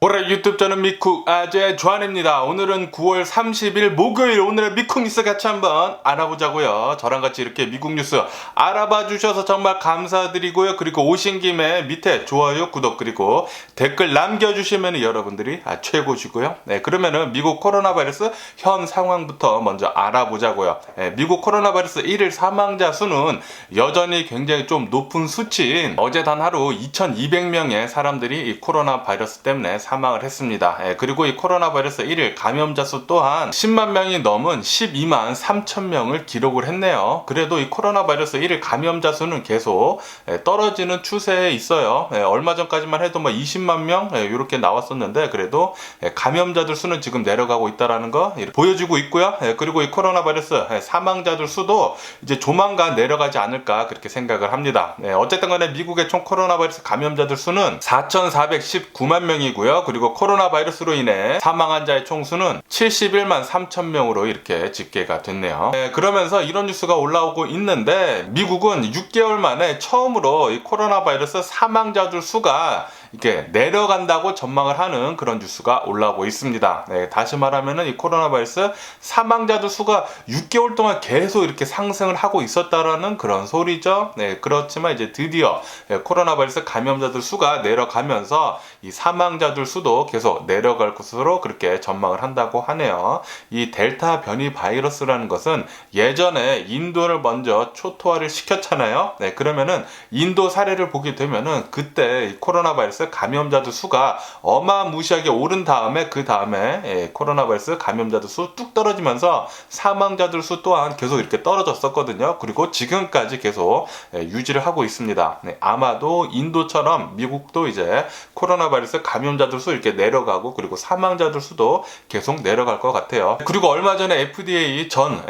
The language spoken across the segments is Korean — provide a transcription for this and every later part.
올해 유튜브 저는 미쿡 아재 조한입니다. 오늘은 9월 30일 목요일, 오늘의 미쿡 뉴스 같이 한번 알아보자고요. 저랑 같이 이렇게 미국 뉴스 알아봐 주셔서 정말 감사드리고요. 그리고 오신 김에 밑에 좋아요, 구독 그리고 댓글 남겨주시면 여러분들이 최고시고요. 네, 그러면은 미국 코로나 바이러스 현 상황부터 먼저 알아보자고요. 네, 미국 코로나 바이러스 1일 사망자 수는 여전히 굉장히 좀 높은 수치인, 어제 단 하루 2200명의 사람들이 이 코로나 바이러스 때문에 사망을 했습니다. 그리고 이 코로나 바이러스 1일 감염자 수 또한 10만 명이 넘은 12만 3천 명을 기록을 했네요. 그래도 이 코로나 바이러스 1일 감염자 수는 계속 떨어지는 추세에 있어요. 얼마 전까지만 해도 뭐 20만 명 이렇게 나왔었는데, 그래도 감염자들 수는 지금 내려가고 있다라는 거 보여주고 있고요. 그리고 이 코로나 바이러스 사망자들 수도 이제 조만간 내려가지 않을까 그렇게 생각을 합니다. 어쨌든 간에 미국의 총 코로나 바이러스 감염자들 수는 4,419만 명이고요. 그리고 코로나 바이러스로 인해 사망한 자의 총수는 71만 3천 명으로 이렇게 집계가 됐네요. 그러면서 이런 뉴스가 올라오고 있는데, 미국은 6개월 만에 처음으로 이 코로나 바이러스 사망자들 수가 이렇게 내려간다고 전망을 하는 그런 뉴스가 올라오고 있습니다. 다시 말하면은 이 코로나 바이러스 사망자들 수가 6개월 동안 계속 이렇게 상승을 하고 있었다라는 그런 소리죠. 그렇지만 이제 드디어 코로나 바이러스 감염자들 수가 내려가면서 이 사망자들 수도 계속 내려갈 것으로 그렇게 전망을 한다고 하네요. 이 델타 변이 바이러스라는 것은 예전에 인도를 먼저 초토화를 시켰잖아요. 그러면은 인도 사례를 보게 되면은 그때 이 코로나 바이러스 감염자들 수가 어마무시하게 오른 다음에, 그 다음에 코로나 바이러스 감염자들 수 뚝 떨어지면서 사망자들 수 또한 계속 이렇게 떨어졌었거든요. 그리고 지금까지 계속 유지를 하고 있습니다. 아마도 인도처럼 미국도 이제 코로나 바이러스 감염자들 수 이렇게 내려가고, 그리고 사망자들 수도 계속 내려갈 것 같아요. 그리고 얼마 전에 FDA 전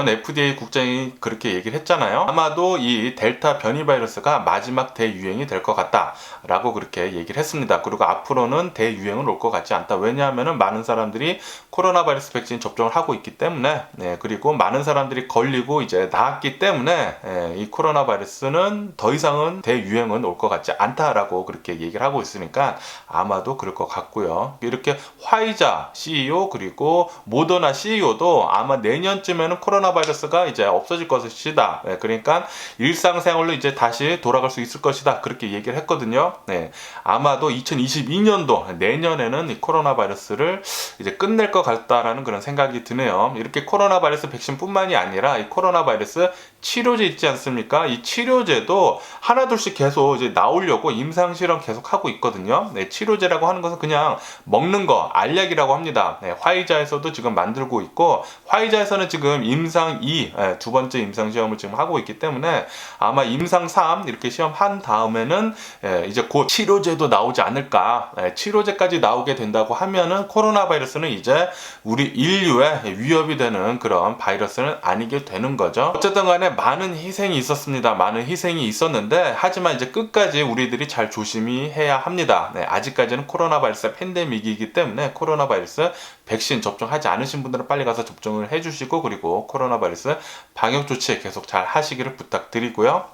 FDA 국장이 그렇게 얘기를 했잖아요. 아마도 이 델타 변이 바이러스가 마지막 대유행이 될 것 같다라고 그렇게 얘기를 했습니다. 그리고 앞으로는 대유행은 올 것 같지 않다. 왜냐하면은 많은 사람들이 코로나 바이러스 백신 접종을 하고 있기 때문에, 그리고 많은 사람들이 걸리고 이제 나았기 때문에 이 코로나 바이러스는 더 이상은 대유행은 올 것 같지 않다라고 그렇게 얘기를 하고 있으니까 아마도 그럴 것 같고요. 이렇게 화이자 CEO 그리고 모더나 CEO도 아마 내년쯤에는 코로나 바이러스가 이제 없어질 것이다. 그러니까 일상생활로 이제 다시 돌아갈 수 있을 것이다. 그렇게 얘기를 했거든요. 아마도 2022년도 내년에는 이 코로나 바이러스를 이제 끝낼 것 같다라는 그런 생각이 드네요. 이렇게 코로나 바이러스 백신뿐만이 아니라 이 코로나 바이러스 치료제 있지 않습니까? 이 치료제도 하나둘씩 계속 이제 나오려고 임상 실험 계속 하고 있거든요. 치료제라고 하는 것은 그냥 먹는 거, 알약이라고 합니다. 화이자에서도 지금 만들고 있고, 화이자에서는 지금 임상 2, 두 번째 임상 시험을 지금 하고 있기 때문에 아마 임상 3 이렇게 시험한 다음에는 이제 곧 치료제도 나오지 않을까. 치료제까지 나오게 된다고 하면은 코로나 바이러스는 이제 우리 인류에 위협이 되는 그런 바이러스는 아니게 되는 거죠. 어쨌든 간에 많은 희생이 있었습니다. 많은 희생이 있었는데, 하지만 이제 끝까지 우리들이 잘 조심히 해야 합니다. 아직까지는 코로나 바이러스 팬데믹이기 때문에 코로나 바이러스 백신 접종하지 않으신 분들은 빨리 가서 접종을 해주시고, 그리고 코로나 바이러스 방역 조치 계속 잘 하시기를 부탁드리고요.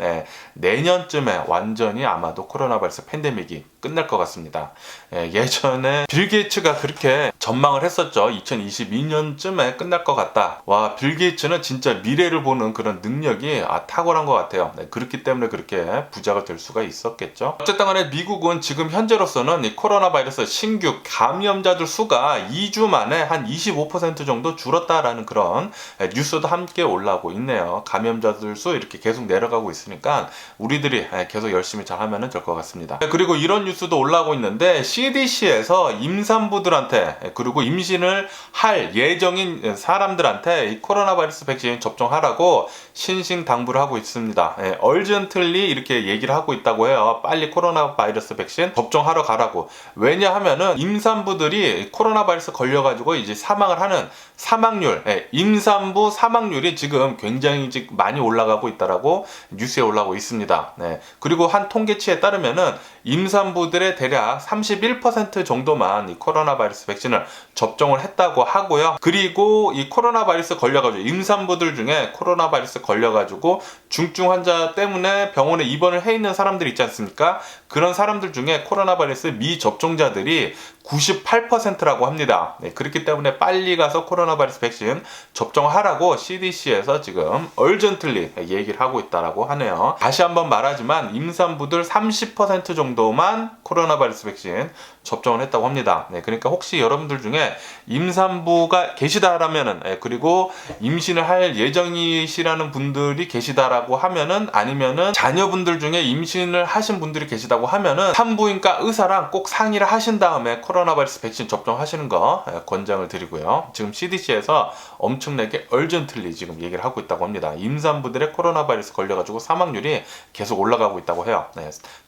내년쯤에 완전히 아마도 코로나 바이러스 팬데믹이 끝날 것 같습니다. 예전에 빌 게이츠가 그렇게 전망을 했었죠. 2022년쯤에 끝날 것 같다. 와, 빌 게이츠는 진짜 미래를 보는 그런 능력이 탁월한 것 같아요. 그렇기 때문에 그렇게 부자가 될 수가 있었겠죠. 어쨌든 간에 미국은 지금 현재로서는 이 코로나 바이러스 신규 감염자들 수가 2주 만에 한 25% 정도 줄었다라는 그런 뉴스도 함께 올라오고 있네요. 감염자들 수 이렇게 계속 내려가고 있으니까 우리들이 계속 열심히 잘 하면 될 것 같습니다. 그리고 이런 뉴스도 올라오고 있는데, CDC에서 임산부들한테 그리고 임신을 할 예정인 사람들한테 이 코로나 바이러스 백신 접종하라고 신신당부를 하고 있습니다. 얼전틀리 이렇게 얘기를 하고 있다고 해요. 빨리 코로나 바이러스 백신 접종하러 가라고. 왜냐하면은 임산부들이 코로나 바이러스 걸려가지고 걸려가지고 이제 사망을 하는 사망률, 임산부 사망률이 지금 굉장히 많이 올라가고 있다라고 뉴스에 올라오고 있습니다. 그리고 한 통계치에 따르면은 임산부들의 대략 31% 정도만 이 코로나 바이러스 백신을 접종을 했다고 하고요. 그리고 이 코로나 바이러스 걸려가지고 임산부들 중에 코로나 바이러스 걸려가지고 중증 환자 때문에 병원에 입원을 해 있는 사람들 있지 않습니까? 그런 사람들 중에 코로나 바이러스 미접종자들이 98%라고 합니다. 그렇기 때문에 빨리 가서 코로나 바이러스 백신 접종하라고 CDC에서 지금 urgently 얘기를 하고 있다라고 하네요. 다시 한번 말하지만 임산부들 30% 정도만 코로나 바이러스 백신 접종을 했다고 합니다. 그러니까 혹시 여러분들 중에 임산부가 계시다라면은, 그리고 임신을 할 예정이시라는 분들이 계시다라고 하면은, 아니면은 자녀분들 중에 임신을 하신 분들이 계시다고 하면은 산부인과 의사랑 꼭 상의를 하신 다음에 코로나 바이러스 백신 접종하시는 거 권장을 드리고요. 지금 CDC에서 엄청나게 urgently 지금 얘기를 하고 있다고 합니다. 임산부들의 코로나 바이러스 걸려가지고 사망률이 계속 올라가고 있다고 해요.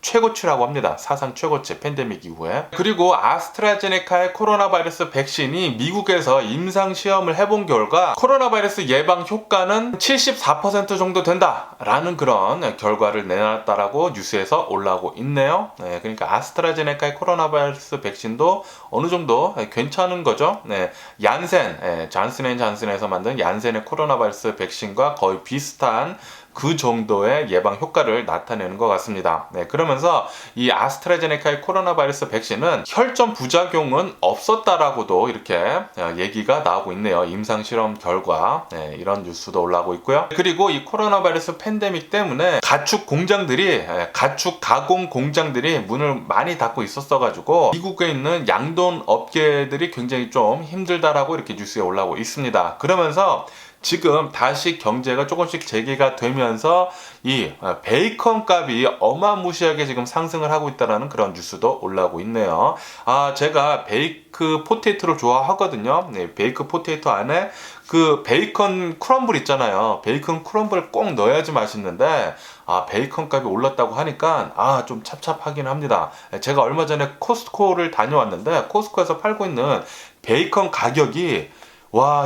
최고치라고 합니다. 사상 최고치, 팬데믹 이후에. 그리고 아스트라제네카의 코로나 바이러스 백신이 미국에서 임상 시험을 해본 결과 코로나 바이러스 예방 효과는 74% 정도 된다라는 그런 결과를 내놨다라고 뉴스에서 올라오고 있네요. 그러니까 아스트라제네카의 코로나 바이러스 백신도 어느 정도 괜찮은 거죠. 얀센, 잔슨앤잔슨에서 만든 얀센의 코로나 바이러스 백신과 거의 비슷한 그 정도의 예방 효과를 나타내는 것 같습니다. 그러면서 이 아스트라제네카의 코로나 바이러스 백신은 혈전 부작용은 없었다라고도 이렇게 얘기가 나오고 있네요. 임상 실험 결과. 이런 뉴스도 올라오고 있고요. 그리고 이 코로나 바이러스 팬데믹 때문에 가축 가공 공장들이 문을 많이 닫고 있었어가지고 미국에 있는 양돈 업계들이 굉장히 좀 힘들다라고 이렇게 뉴스에 올라오고 있습니다. 그러면서 지금 다시 경제가 조금씩 재개가 되면서 이 베이컨 값이 어마무시하게 지금 상승을 하고 있다는 그런 뉴스도 올라오고 있네요. 제가 베이크 포테이토를 좋아하거든요. 베이크 포테이토 안에 그 베이컨 크럼블 있잖아요. 베이컨 크럼블 꼭 넣어야지 맛있는데 베이컨 값이 올랐다고 하니까 좀 찹찹하긴 합니다. 제가 얼마 전에 코스트코를 다녀왔는데 코스트코에서 팔고 있는 베이컨 가격이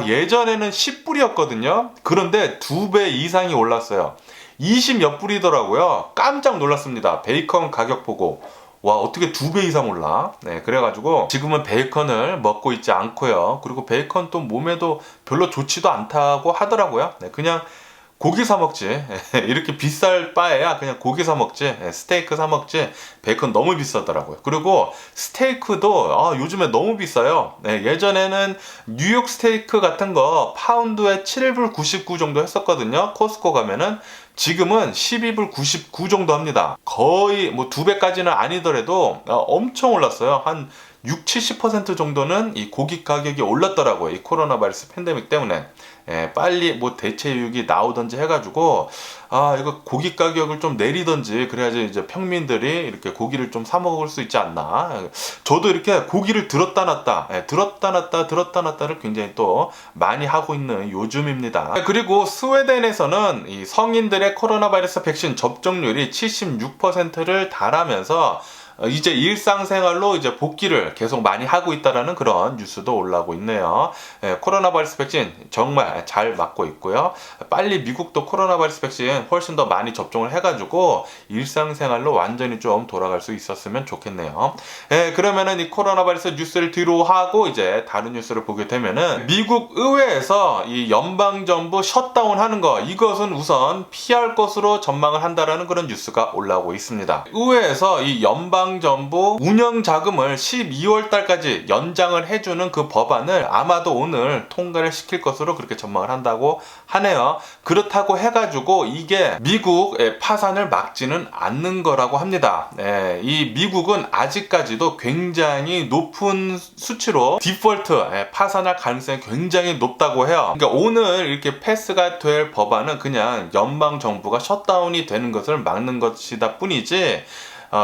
예전에는 10불이었거든요. 그런데 2배 이상이 올랐어요. 20 몇 불이더라고요. 깜짝 놀랐습니다. 베이컨 가격 보고. 어떻게 2배 이상 올라? 그래가지고 지금은 베이컨을 먹고 있지 않고요. 그리고 베이컨 또 몸에도 별로 좋지도 않다고 하더라고요. 그냥 고기 사 먹지. 이렇게 비쌀 바에야 그냥 고기 사 먹지. 스테이크 사 먹지. 베이컨 너무 비싸더라고요. 그리고 스테이크도 요즘에 너무 비싸요. 예전에는 뉴욕 스테이크 같은 거 파운드에 7불 99 정도 했었거든요. 코스코 가면은. 지금은 12불 99 정도 합니다. 거의 2배까지는 아니더라도 엄청 올랐어요. 한 60-70% 정도는 이 고기 가격이 올랐더라고요. 이 코로나 바이러스 팬데믹 때문에. 빨리 대체육이 나오든지 해가지고 이거 고기 가격을 좀 내리든지 그래야지 이제 평민들이 이렇게 고기를 좀 사 먹을 수 있지 않나. 저도 이렇게 고기를 들었다 놨다를 굉장히 또 많이 하고 있는 요즘입니다. 그리고 스웨덴에서는 이 성인들의 코로나 바이러스 백신 접종률이 76%를 달하면서 이제 일상생활로 이제 복귀를 계속 많이 하고 있다라는 그런 뉴스도 올라오고 있네요. 코로나 바이러스 백신 정말 잘 맞고 있고요. 빨리 미국도 코로나 바이러스 백신 훨씬 더 많이 접종을 해가지고 일상생활로 완전히 좀 돌아갈 수 있었으면 좋겠네요. 그러면은 이 코로나 바이러스 뉴스를 뒤로 하고 이제 다른 뉴스를 보게 되면은 미국 의회에서 이 연방정부 셧다운 하는 거 이것은 우선 피할 것으로 전망을 한다라는 그런 뉴스가 올라오고 있습니다. 의회에서 이 연방정부 운영자금을 12월 달까지 연장을 해주는 그 법안을 아마도 오늘 통과를 시킬 것으로 그렇게 전망을 한다고 하네요. 그렇다고 해가지고 이게 미국의 파산을 막지는 않는 거라고 합니다. 이 미국은 아직까지도 굉장히 높은 수치로 디폴트, 파산할 가능성이 굉장히 높다고 해요. 그러니까 오늘 이렇게 패스가 될 법안은 그냥 연방정부가 셧다운이 되는 것을 막는 것이다 뿐이지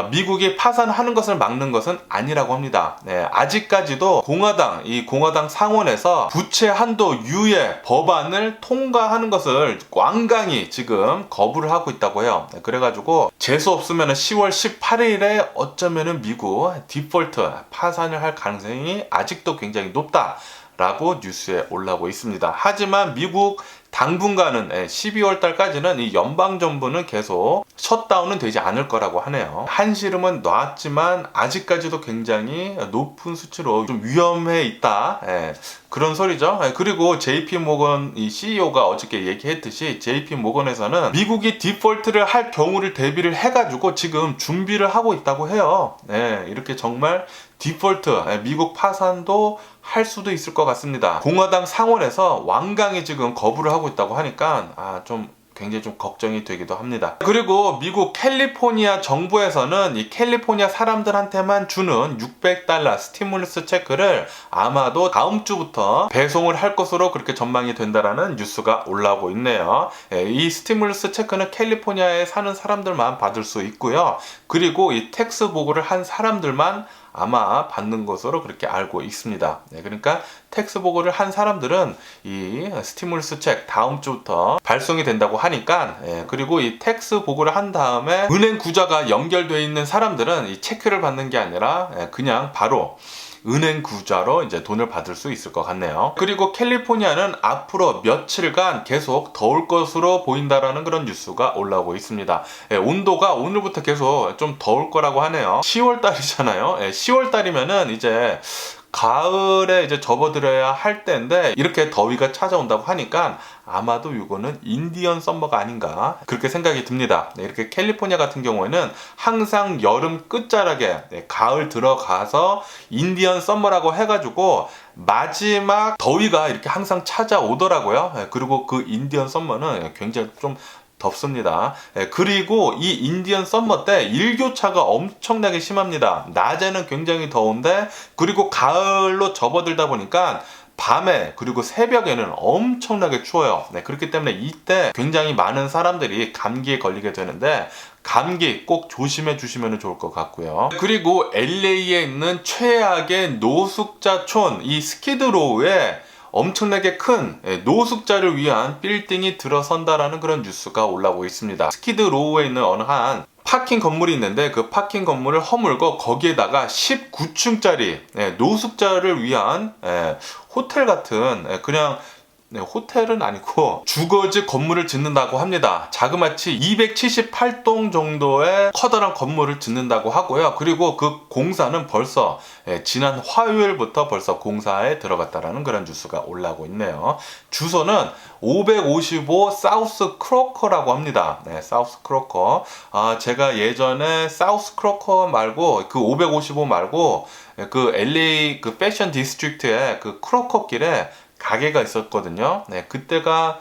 미국이 파산하는 것을 막는 것은 아니라고 합니다. 아직까지도 공화당 상원에서 부채 한도 유예 법안을 통과하는 것을 완강히 지금 거부를 하고 있다고 해요. 그래가지고 재수 없으면 10월 18일에 어쩌면은 미국 디폴트 파산을 할 가능성이 아직도 굉장히 높다 라고 뉴스에 올라오고 있습니다. 하지만 미국 당분간은 12월 달까지는 이 연방정부는 계속 셧다운은 되지 않을 거라고 하네요. 한시름은 놨지만 아직까지도 굉장히 높은 수치로 좀 위험해 있다. 그런 소리죠. 그리고 JP 모건 이 CEO가 어저께 얘기했듯이 JP 모건에서는 미국이 디폴트를 할 경우를 대비를 해가지고 지금 준비를 하고 있다고 해요. 이렇게 정말 디폴트, 미국 파산도 할 수도 있을 것 같습니다. 공화당 상원에서 완강히 지금 거부를 하고 있다고 하니까 좀 굉장히 좀 걱정이 되기도 합니다. 그리고 미국 캘리포니아 정부에서는 이 캘리포니아 사람들한테만 주는 $600 스티뮬러스 체크를 아마도 다음 주부터 배송을 할 것으로 그렇게 전망이 된다라는 뉴스가 올라오고 있네요. 이 스티뮬러스 체크는 캘리포니아에 사는 사람들만 받을 수 있고요. 그리고 이 텍스 보고를 한 사람들만 아마 받는 것으로 그렇게 알고 있습니다. 그러니까 텍스 보고를 한 사람들은 이 스티뮬러스 책 다음 주부터 발송이 된다고 하니까 그리고 이 텍스 보고를 한 다음에 은행 구좌가 연결되어 있는 사람들은 이 체크를 받는 게 아니라 그냥 바로 은행 구좌로 이제 돈을 받을 수 있을 것 같네요. 그리고 캘리포니아는 앞으로 며칠간 계속 더울 것으로 보인다라는 그런 뉴스가 올라오고 있습니다. 온도가 오늘부터 계속 좀 더울 거라고 하네요. 10월 달이잖아요. 10월 달이면은 이제 가을에 이제 접어들어야 할 때인데 이렇게 더위가 찾아온다고 하니까 아마도 이거는 인디언 썸머가 아닌가 그렇게 생각이 듭니다. 이렇게 캘리포니아 같은 경우에는 항상 여름 끝자락에 가을 들어가서 인디언 썸머라고 해가지고 마지막 더위가 이렇게 항상 찾아오더라고요. 그리고 그 인디언 썸머는 굉장히 좀 덥습니다. 그리고 이 인디언 썸머 때 일교차가 엄청나게 심합니다. 낮에는 굉장히 더운데 그리고 가을로 접어들다 보니까 밤에 그리고 새벽에는 엄청나게 추워요. 그렇기 때문에 이때 굉장히 많은 사람들이 감기에 걸리게 되는데 감기 꼭 조심해 주시면 좋을 것 같고요. 그리고 LA에 있는 최악의 노숙자촌 이 스키드로우에 엄청나게 큰 노숙자를 위한 빌딩이 들어선다라는 그런 뉴스가 올라오고 있습니다. 스키드로우에 있는 어느 한 파킹 건물이 있는데 그 파킹 건물을 허물고 거기에다가 19층짜리 노숙자를 위한 호텔 같은 그냥 호텔은 아니고 주거지 건물을 짓는다고 합니다. 자그마치 278동 정도의 커다란 건물을 짓는다고 하고요. 그리고 그 공사는 벌써 지난 화요일부터 벌써 공사에 들어갔다라는 그런 뉴스가 올라오고 있네요. 주소는 555 사우스 크로커라고 합니다. 사우스 크로커. 제가 예전에 사우스 크로커 말고 그 555 말고 그 LA 그 패션 디스트릭트의 그 크로커 길에 가게가 있었거든요. 그때가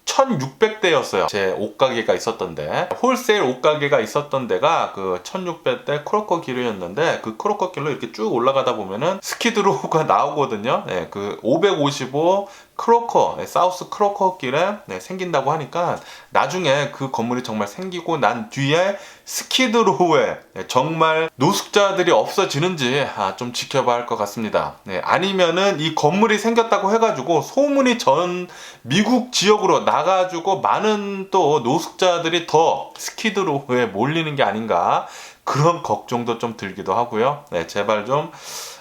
1600대였어요. 제 옷가게가 있었던데 홀세일 옷가게가 있었던 데가 그 1600대 크로커 길이었는데 그 크로커 길로 이렇게 쭉 올라가다 보면은 스키드로우가 나오거든요. 그 555 크로커 사우스 크로커 길에 생긴다고 하니까 나중에 그 건물이 정말 생기고 난 뒤에 스키드로우에 정말 노숙자들이 없어지는지 좀 지켜봐야 할 것 같습니다. 아니면은 이 건물이 생겼다고 해가지고 소문이 전 미국 지역으로 나가지고 많은 또 노숙자들이 더 스키드로우에 몰리는 게 아닌가 그런 걱정도 좀 들기도 하고요. 제발 좀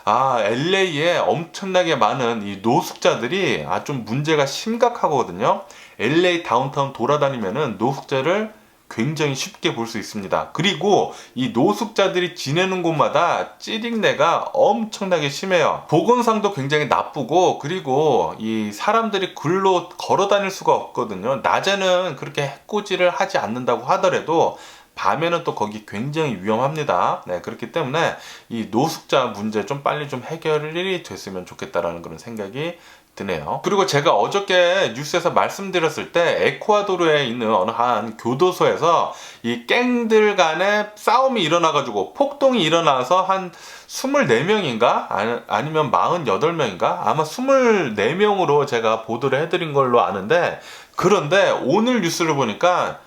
LA에 엄청나게 많은 이 노숙자들이 좀 문제가 심각하거든요. LA 다운타운 돌아다니면은 노숙자를 굉장히 쉽게 볼 수 있습니다. 그리고 이 노숙자들이 지내는 곳마다 찌릿내가 엄청나게 심해요. 보건상도 굉장히 나쁘고 그리고 이 사람들이 글로 걸어 다닐 수가 없거든요. 낮에는 그렇게 해코지를 하지 않는다고 하더라도 밤에는 또 거기 굉장히 위험합니다. 그렇기 때문에 이 노숙자 문제 좀 빨리 좀 해결이 됐으면 좋겠다라는 그런 생각이 드네요. 그리고 제가 어저께 뉴스에서 말씀드렸을 때 에콰도르에 있는 어느 한 교도소에서 이 갱들 간에 싸움이 일어나가지고 폭동이 일어나서 한 24명인가? 아니면 48명인가? 아마 24명으로 제가 보도를 해드린 걸로 아는데 그런데 오늘 뉴스를 보니까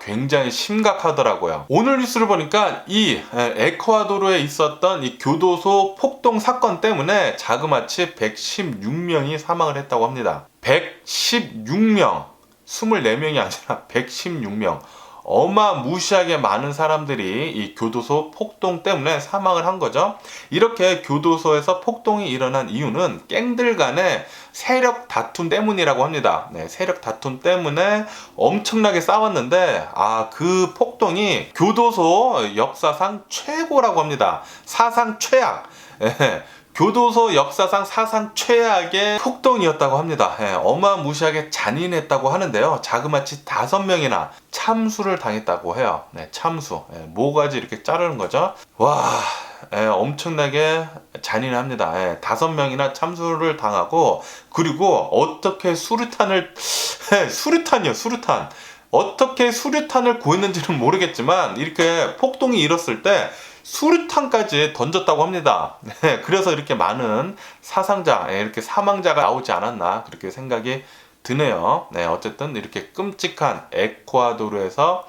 굉장히 심각하더라고요. 오늘 뉴스를 보니까 이 에콰도르에 있었던 이 교도소 폭동 사건 때문에 자그마치 116명이 사망을 했다고 합니다. 116명, 24명이 아니라 116명. 어마무시하게 많은 사람들이 이 교도소 폭동 때문에 사망을 한 거죠. 이렇게 교도소에서 폭동이 일어난 이유는 갱들 간의 세력 다툼 때문이라고 합니다. 네, 세력 다툼 때문에 엄청나게 싸웠는데 그 폭동이 교도소 역사상 최고라고 합니다. 사상 최악. 예, 교도소 역사상 사상 최악의 폭동이었다고 합니다. 예, 어마무시하게 잔인했다고 하는데요. 자그마치 5명이나 참수를 당했다고 해요. 네, 참수. 모가지 이렇게 자르는 거죠. 와, 엄청나게 잔인합니다. 5명이나 참수를 당하고, 그리고 어떻게 수류탄을 수류탄이요, 수류탄. 어떻게 수류탄을 구했는지는 모르겠지만 이렇게 폭동이 일었을 때 수류탄까지 던졌다고 합니다. 네, 그래서 이렇게 많은 사상자, 이렇게 사망자가 나오지 않았나 그렇게 생각이 드네요. 네, 어쨌든 이렇게 끔찍한 에콰도르에서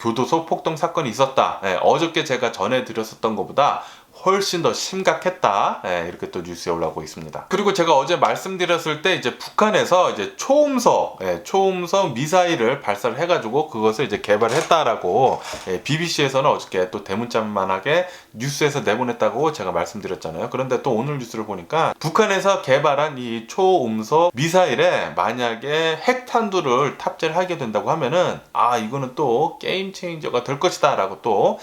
교도소 폭동 사건이 있었다. 어저께 제가 전해드렸었던 것보다 훨씬 더 심각했다. 이렇게 또 뉴스에 올라오고 있습니다. 그리고 제가 어제 말씀드렸을 때 이제 북한에서 이제 초음속 미사일을 발사를 해가지고 그것을 이제 개발했다라고 BBC에서는 어저께 또 대문짝만하게 뉴스에서 내보냈다고 제가 말씀드렸잖아요. 그런데 또 오늘 뉴스를 보니까 북한에서 개발한 이 초음속 미사일에 만약에 핵탄두를 탑재를 하게 된다고 하면은 이거는 또 게임 체인저가 될 것이다라고 또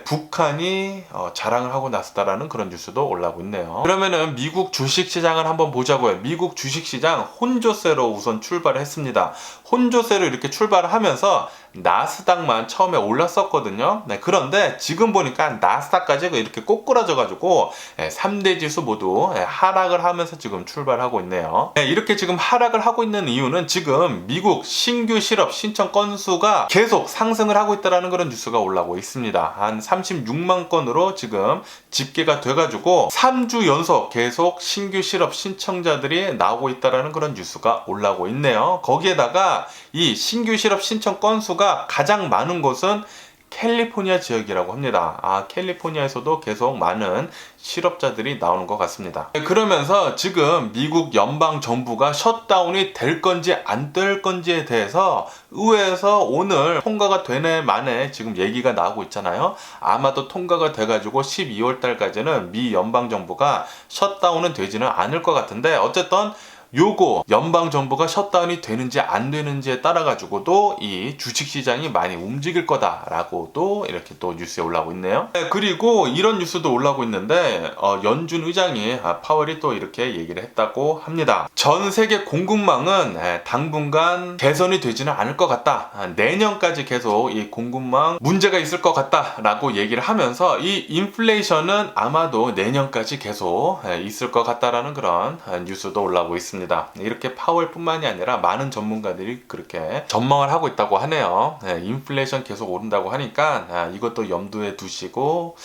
북한이 자랑을 하고 났다라는 그런 뉴스도 올라오고 있네요. 그러면은 미국 주식시장을 한번 보자고요. 미국 주식시장 혼조세로 우선 출발을 했습니다. 혼조세로 이렇게 출발을 하면서 나스닥만 처음에 올랐었거든요. 네, 그런데 지금 보니까 나스닥까지 이렇게 꼬꾸라져가지고 3대 지수 모두 하락을 하면서 지금 출발하고 있네요. 이렇게 지금 하락을 하고 있는 이유는 지금 미국 신규 실업 신청 건수가 계속 상승을 하고 있다는 그런 뉴스가 올라오고 있습니다. 한 36만 건으로 지금 집계가 돼가지고 3주 연속 계속 신규 실업 신청자들이 나오고 있다는 그런 뉴스가 올라오고 있네요. 거기에다가 이 신규 실업 신청 건수가 가장 많은 곳은 캘리포니아 지역이라고 합니다. 캘리포니아에서도 계속 많은 실업자들이 나오는 것 같습니다. 그러면서 지금 미국 연방 정부가 셧다운이 될 건지 안 될 건지에 대해서 의회에서 오늘 통과가 되네 마네 지금 얘기가 나오고 있잖아요. 아마도 통과가 돼가지고 12월 달까지는 미 연방 정부가 셧다운은 되지는 않을 것 같은데, 어쨌든 요거 연방정부가 셧다운이 되는지 안 되는지에 따라 가지고도 이 주식시장이 많이 움직일 거다라고도 이렇게 또 뉴스에 올라오고 있네요. 그리고 이런 뉴스도 올라오고 있는데 연준 의장이 파월이 또 이렇게 얘기를 했다고 합니다. 전 세계 공급망은 당분간 개선이 되지는 않을 것 같다. 내년까지 계속 이 공급망 문제가 있을 것 같다라고 얘기를 하면서 이 인플레이션은 아마도 내년까지 계속 있을 것 같다라는 그런 뉴스도 올라오고 있습니다. 이렇게 파월뿐만이 아니라 많은 전문가들이 그렇게 전망을 하고 있다고 하네요. 인플레이션 계속 오른다고 하니까 이것도 염두에 두시고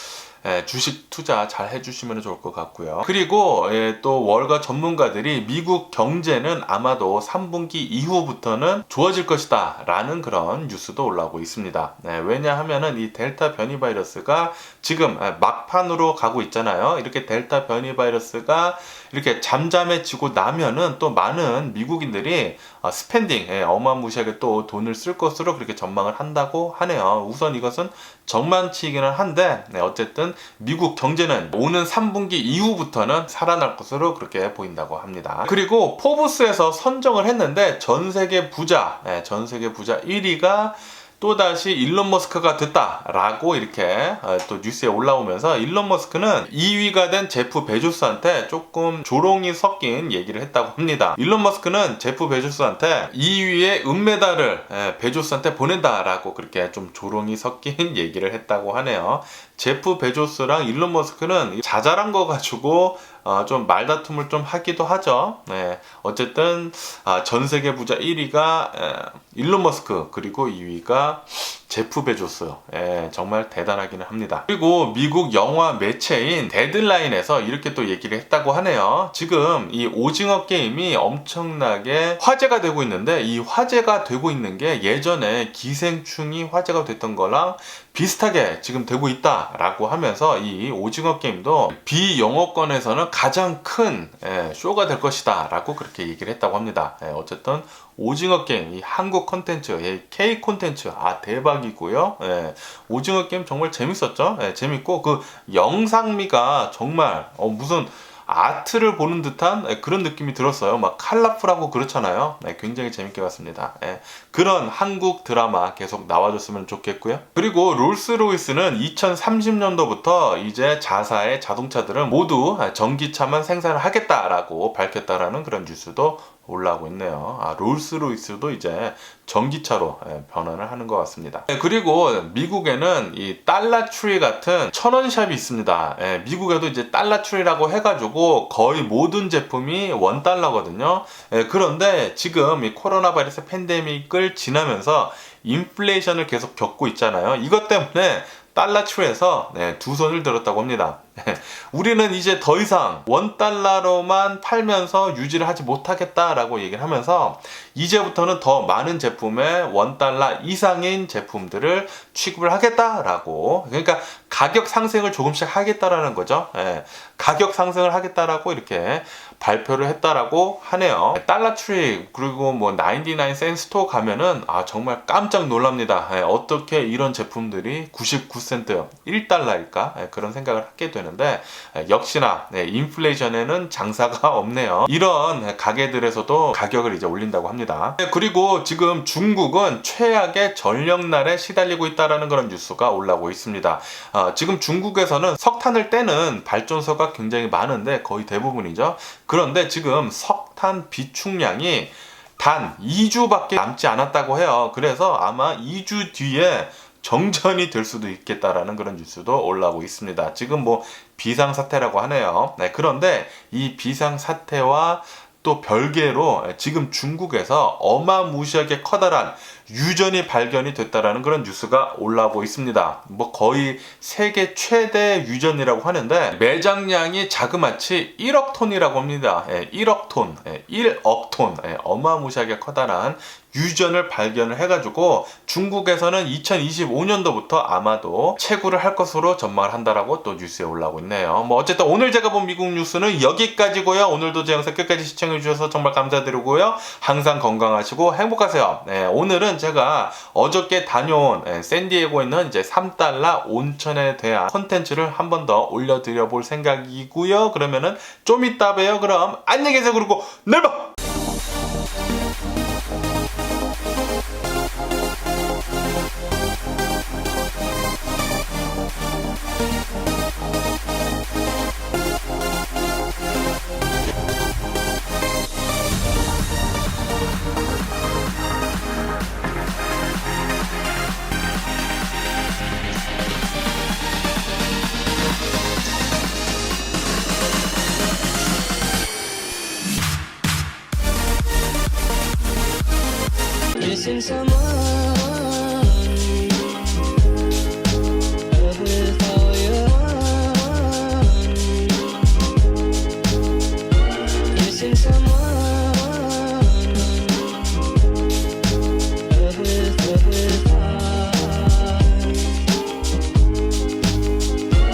주식 투자 잘 해주시면 좋을 것 같고요. 그리고 또 월가 전문가들이 미국 경제는 아마도 3분기 이후부터는 좋아질 것이다 라는 그런 뉴스도 올라오고 있습니다. 왜냐하면은 이 델타 변이 바이러스가 지금 막판으로 가고 있잖아요. 이렇게 델타 변이 바이러스가 이렇게 잠잠해지고 나면은 또 많은 미국인들이 스펜딩 어마무시하게 또 돈을 쓸 것으로 그렇게 전망을 한다고 하네요. 우선 이것은 정만치이기는 한데 어쨌든 미국 경제는 오는 3분기 이후부터는 살아날 것으로 그렇게 보인다고 합니다. 그리고 포브스에서 선정을 했는데 전 세계 부자 1위가 또다시 일론 머스크가 됐다라고 이렇게 또 뉴스에 올라오면서 일론 머스크는 2위가 된 제프 베조스한테 조금 조롱이 섞인 얘기를 했다고 합니다. 일론 머스크는 제프 베조스한테 2위의 은메달을 베조스한테 보낸다라고 그렇게 좀 조롱이 섞인 얘기를 했다고 하네요. 제프 베조스랑 일론 머스크는 자잘한 거 가지고 좀 말다툼을 좀 하기도 하죠. 어쨌든 전 세계 부자 1위가 일론 머스크, 그리고 2위가 제프 베조스. 정말 대단하기는 합니다. 그리고 미국 영화 매체인 데드라인에서 이렇게 또 얘기를 했다고 하네요. 지금 이 오징어 게임이 엄청나게 화제가 되고 있는데, 이 화제가 되고 있는 게 예전에 기생충이 화제가 됐던 거랑 비슷하게 지금 되고 있다라고 하면서 이 오징어 게임도 비영어권에서는 가장 큰 쇼가 될 것이다 라고 그렇게 얘기를 했다고 합니다. 어쨌든 오징어 게임, 이 한국 콘텐츠, K 콘텐츠, 대박이고요. 오징어 게임 정말 재밌었죠. 재밌고 그 영상미가 정말 무슨 아트를 보는 듯한 그런 느낌이 들었어요. 막 컬러풀하고 그렇잖아요. 굉장히 재밌게 봤습니다. 그런 한국 드라마 계속 나와줬으면 좋겠고요. 그리고 롤스로이스는 2030년도부터 이제 자사의 자동차들은 모두 전기차만 생산을 하겠다라고 밝혔다라는 그런 뉴스도 올라오고 있네요. 롤스로이스도 이제 전기차로 변환을 하는 것 같습니다. 그리고 미국에는 이 달러트리 같은 천원샵이 있습니다. 미국에도 이제 달러트리라고 해가지고 거의 모든 제품이 $1거든요. 그런데 지금 이 코로나 바이러스 팬데믹을 지나면서 인플레이션을 계속 겪고 있잖아요. 이것 때문에 달러트리에서 두 손을 들었다고 합니다. 우리는 이제 더 이상 $1로만 팔면서 유지를 하지 못하겠다라고 얘기를 하면서 이제부터는 더 많은 제품에 $1 이상인 제품들을 취급을 하겠다라고, 그러니까 가격 상승을 조금씩 하겠다라는 거죠. 가격 상승을 하겠다라고 이렇게 발표를 했다라고 하네요. 달러트리 그리고 뭐 99센 스토어 가면은 정말 깜짝 놀랍니다. 어떻게 이런 제품들이 99센트, $1일까? 그런 생각을 하게 되는데 역시나 인플레이션에는 장사가 없네요. 이런 가게들에서도 가격을 이제 올린다고 합니다. 그리고 지금 중국은 최악의 전력난에 시달리고 있다라는 그런 뉴스가 올라오고 있습니다. 지금 중국에서는 석탄을 떼는 발전소가 굉장히 많은데 거의 대부분이죠. 그런데 지금 석탄 비축량이 단 2주밖에 남지 않았다고 해요. 그래서 아마 2주 뒤에 정전이 될 수도 있겠다라는 그런 뉴스도 올라오고 있습니다. 지금 뭐 비상사태라고 하네요. 그런데 이 비상사태와 또 별개로 지금 중국에서 어마무시하게 커다란 유전이 발견이 됐다라는 그런 뉴스가 올라오고 있습니다. 뭐 거의 세계 최대 유전이라고 하는데 매장량이 자그마치 1억 톤이라고 합니다. 1억 톤, 1억 톤, 어마무시하게 커다란 유전을 발견을 해가지고 중국에서는 2025년도부터 아마도 채굴을 할 것으로 전망을 한다라고 또 뉴스에 올라오고 있네요. 뭐 어쨌든 오늘 제가 본 미국 뉴스는 여기까지고요. 오늘도 제 영상 끝까지 시청해 주셔서 정말 감사드리고요. 항상 건강하시고 행복하세요. 오늘은 제가 어저께 다녀온 샌디에고에 있는 이제 $3 온천에 대한 콘텐츠를 한 번 더 올려드려 볼 생각이고요. 그러면은 좀 이따 봬요. 그럼 안녕히 계세요. 그리고 내일 봐! Missing someone